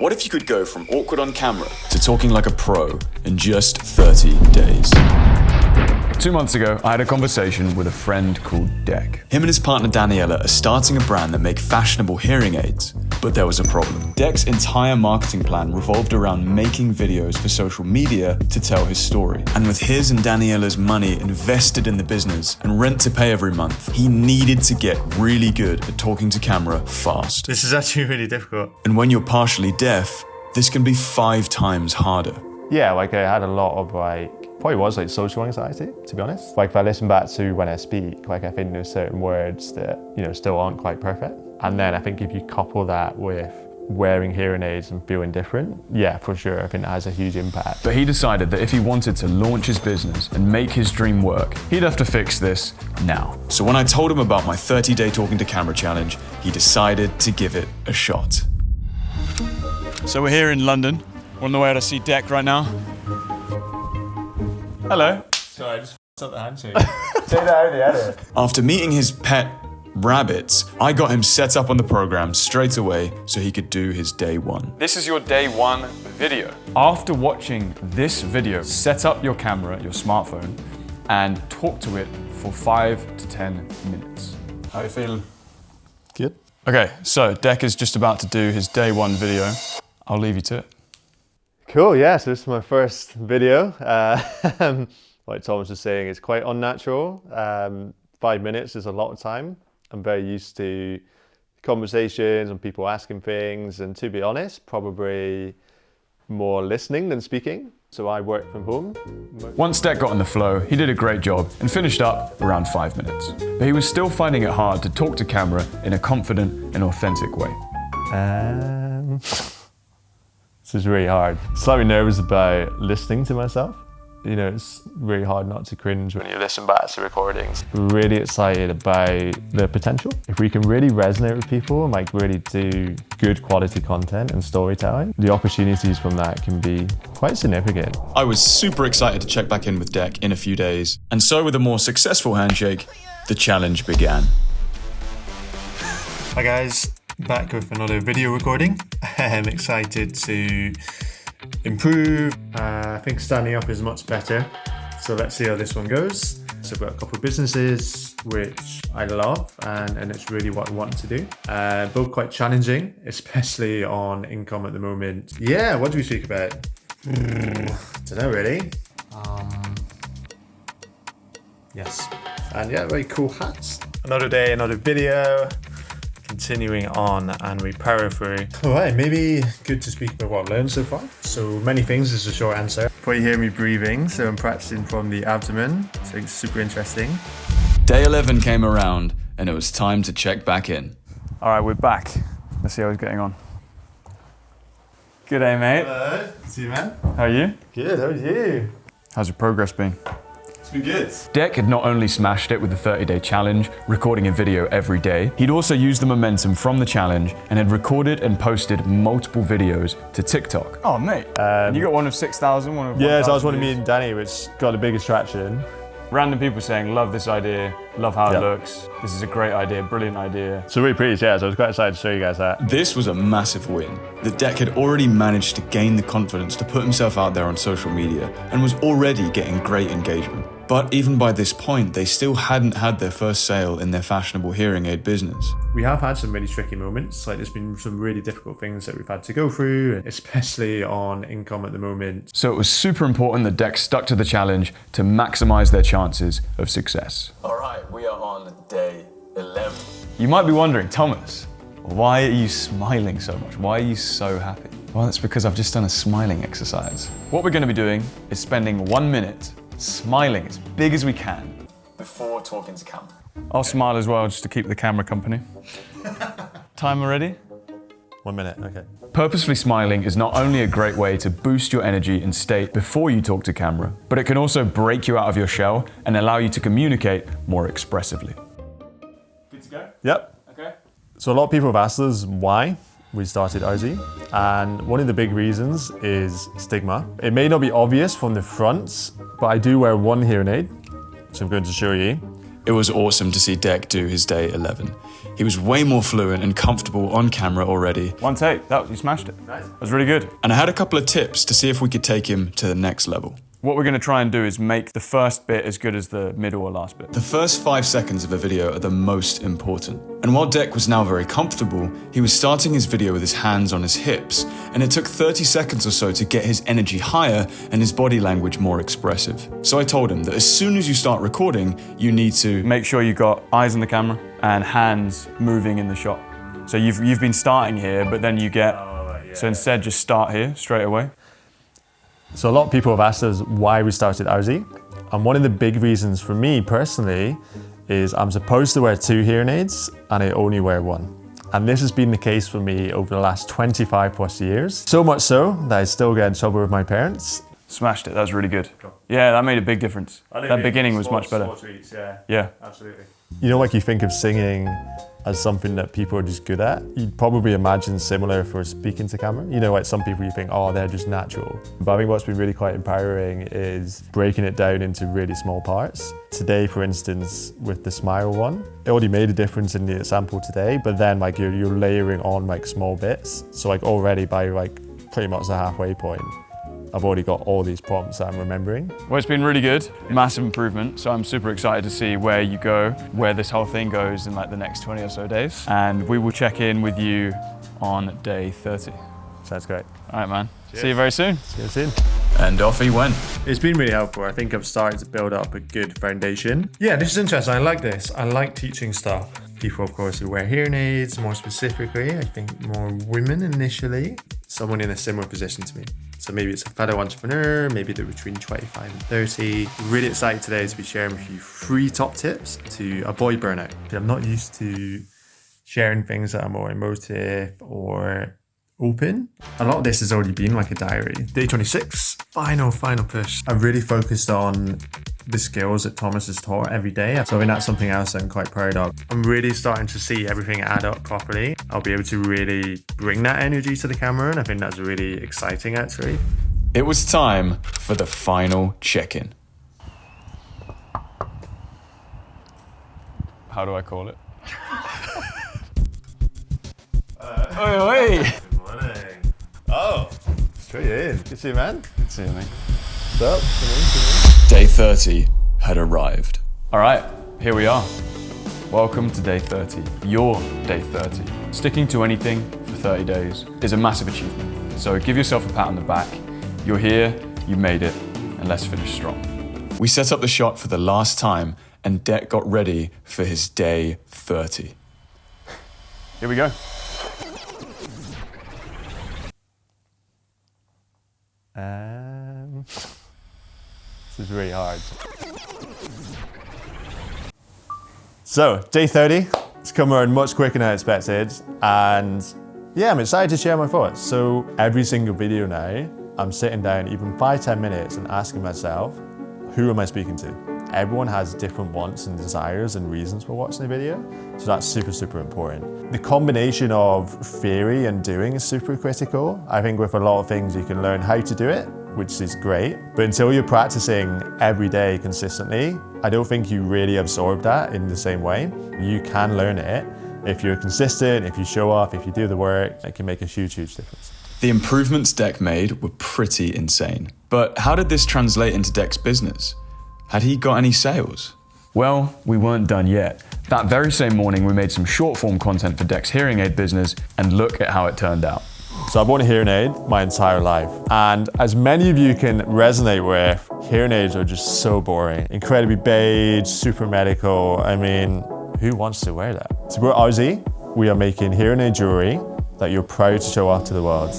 What if you could go from awkward on camera to talking like a pro in just 30 days? 2 months ago, I had a conversation with a friend called Dec. Him and his partner Daniela are starting a brand that make fashionable hearing aids, but there was a problem. Dec's entire marketing plan revolved around making videos for social media to tell his story. And with his and Daniela's money invested in the business and rent to pay every month, he needed to get really good at talking to camera fast. This is actually really difficult. And when you're partially deaf, this can be 5 times harder. Yeah, like I had a lot of probably was social anxiety, to be honest. Like if I listen back to when I speak, I think there's certain words that, still aren't quite perfect. And then I think if you couple that with wearing hearing aids and feeling different, yeah, for sure, I think that has a huge impact. But he decided that if he wanted to launch his business and make his dream work, he'd have to fix this now. So when I told him about my 30-day talking to camera challenge, he decided to give it a shot. So we're here in London. We're on the way to see Dec right now. Hello. Sorry, I just f***ed up the handshake. Say that out the edit. After meeting his pet rabbits, I got him set up on the program straight away so he could do his day one. This is your day 1 video. After watching this video, set up your camera, your smartphone, and talk to it for 5 to 10 minutes. How are you feeling? Good. Okay, so Dec is just about to do his day 1 video. I'll leave you to it. Cool, yeah, so this is my first video. Like Thomas was saying, it's quite unnatural. 5 minutes is a lot of time. I'm very used to conversations and people asking things, and to be honest, probably more listening than speaking. So I work from home. Once Dec got in the flow, he did a great job and finished up around 5 minutes. But he was still finding it hard to talk to camera in a confident and authentic way. This is really hard. Slightly nervous about listening to myself. It's really hard not to cringe when you listen back to recordings. Really excited about the potential. If we can really resonate with people and really do good quality content and storytelling, the opportunities from that can be quite significant. I was super excited to check back in with Dec in a few days. And so with a more successful handshake, the challenge began. Hi guys, back with another video recording. I'm excited to improve. I think standing up is much better. So let's see how this one goes. So I've got a couple of businesses which I love and it's really what I want to do. Both quite challenging, especially on income at the moment. Yeah, what do we speak about? Don't know really. Yes. And yeah, very cool hats. Another day, another video. Continuing on, and we power through. All right, maybe good to speak about what I've learned so far. So many things is a short answer. Probably hear me breathing, so I'm practicing from the abdomen. So it's super interesting. Day 11 came around and it was time to check back in. All right, we're back. Let's see how he's getting on. Good day, mate. Hello. See you, man. How are you? Good, how are you? How's your progress been? It's been good. Dec had not only smashed it with the 30-day challenge, recording a video every day, he'd also used the momentum from the challenge and had recorded and posted multiple videos to TikTok. Oh, mate. You got one of 6,000, one of 1,000 Yeah, so I was one of me views. and Danny, which got the biggest traction. Random people saying, love this idea, love how Yeah. it looks, this is a great idea, brilliant idea. So really pleased, yeah, so I was quite excited to show you guys that. This was a massive win. The Dec had already managed to gain the confidence to put himself out there on social media and was already getting great engagement. But even by this point, they still hadn't had their first sale in their fashionable hearing aid business. We have had some really tricky moments. There's been some really difficult things that we've had to go through, especially on income at the moment. So it was super important that Dec stuck to the challenge to maximize their chances of success. All right, we are on day 11. You might be wondering, Thomas, why are you smiling so much? Why are you so happy? Well, that's because I've just done a smiling exercise. What we're going to be doing is spending 1 minute smiling as big as we can Before talking to camera. I'll smile as well just to keep the camera company. Time already? 1 minute, okay. Purposefully smiling is not only a great way to boost your energy and state before you talk to camera, but it can also break you out of your shell and allow you to communicate more expressively. Good to go? Yep. Okay. So a lot of people have asked us why we started Ozzy, and one of the big reasons is stigma. It may not be obvious from the front, but I do wear one hearing aid, so I'm going to show you. It was awesome to see Dec do his day 11. He was way more fluent and comfortable on camera already. One take, you smashed it. Nice. That was really good. And I had a couple of tips to see if we could take him to the next level. What we're going to try and do is make the first bit as good as the middle or last bit. The first 5 seconds of a video are the most important. And while Dec was now very comfortable, he was starting his video with his hands on his hips, and it took 30 seconds or so to get his energy higher and his body language more expressive. So I told him that as soon as you start recording, you need to make sure you got eyes on the camera and hands moving in the shot. So you've been starting here, but then you get, so instead just start here straight away. So a lot of people have asked us why we started Aussie. And one of the big reasons for me personally is I'm supposed to wear 2 hearing aids and I only wear 1. And this has been the case for me over the last 25 plus years. So much so that I still get in trouble with my parents. Smashed it, that was really good. Yeah, that made a big difference. That beginning was much better. Yeah, absolutely. You know, like you think of singing as something that people are just good at, you'd probably imagine similar for speaking to camera. You know, like some people you think, oh, they're just natural. But I think what's been really quite empowering is breaking it down into really small parts. Today, for instance, with the smile one, it already made a difference in the sample today, but then like you're layering on like small bits. So like already by like pretty much the halfway point, I've already got all these prompts that I'm remembering. Well, it's been really good, massive improvement. So I'm super excited to see where you go, where this whole thing goes in like the next 20 or so days. And we will check in with you on day 30. Sounds great. All right, man. Cheers. See you very soon. See you soon. And off he went. It's been really helpful. I think I've started to build up a good foundation. Yeah, this is interesting. I like this. I like teaching stuff. People, of course, who wear hearing aids, more specifically, I think more women initially. Someone in a similar position to me. So maybe it's a fellow entrepreneur, maybe they're between 25 and 30. Really excited today to be sharing with you 3 top tips to avoid burnout. I'm not used to sharing things that are more emotive or open. A lot of this has already been like a diary. Day 26, final push. I'm really focused on the skills that Thomas has taught every day. So I think that's something else I'm quite proud of. I'm really starting to see everything add up properly. I'll be able to really bring that energy to the camera, and I think that's really exciting actually. It was time for the final check-in. How do I call it? Oi. Good morning. Oh, straight in. Good to see you, man. Good to see you, mate. What's up? Day 30 had arrived. All right, here we are. Welcome to day 30, your day 30. Sticking to anything for 30 days is a massive achievement. So give yourself a pat on the back. You're here, you made it, and let's finish strong. We set up the shot for the last time, and Dec got ready for his day 30. Here we go. This is really hard. So, day 30, it's come around much quicker than I expected, and yeah, I'm excited to share my thoughts. So every single video now, I'm sitting down even 5-10 minutes and asking myself, who am I speaking to? Everyone has different wants and desires and reasons for watching a video, so that's super important. The combination of theory and doing is super critical. I think with a lot of things you can learn how to do it, which is great, but until you're practicing every day consistently, I don't think you really absorb that in the same way. You can learn it. If you're consistent, if you show up, if you do the work, it can make a huge difference. The improvements Dec made were pretty insane. But how did this translate into Dec's business? Had he got any sales? Well, we weren't done yet. That very same morning, we made some short form content for Dec's hearing aid business, and look at how it turned out. So I've worn a hearing aid my entire life. And as many of you can resonate with, hearing aids are just so boring. Incredibly beige, super medical. I mean, who wants to wear that? So we're Aussie. We are making hearing aid jewelry that you're proud to show off to the world.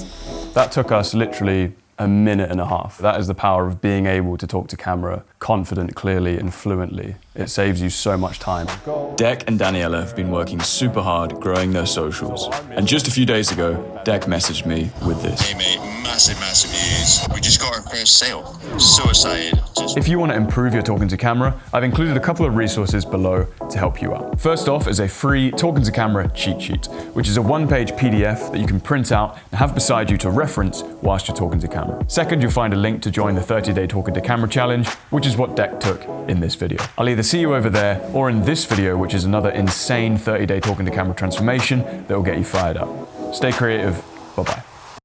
That took us literally a minute and a half. That is the power of being able to talk to camera confident, clearly, and fluently. It saves you so much time. Dec and Daniela have been working super hard growing their socials. And just a few days ago, Dec messaged me with this. Hey mate, massive news. We just got our first sale. So excited. If you want to improve your talking to camera, I've included a couple of resources below to help you out. First off is a free talking to camera cheat sheet, which is a one-page PDF that you can print out and have beside you to reference whilst you're talking to camera. Second, you'll find a link to join the 30-day talking to camera challenge, which is is what Deck took in this video. I'll either see you over there or in this video, which is another insane 30-day talking to camera transformation that will get you fired up. Stay creative. Bye-bye.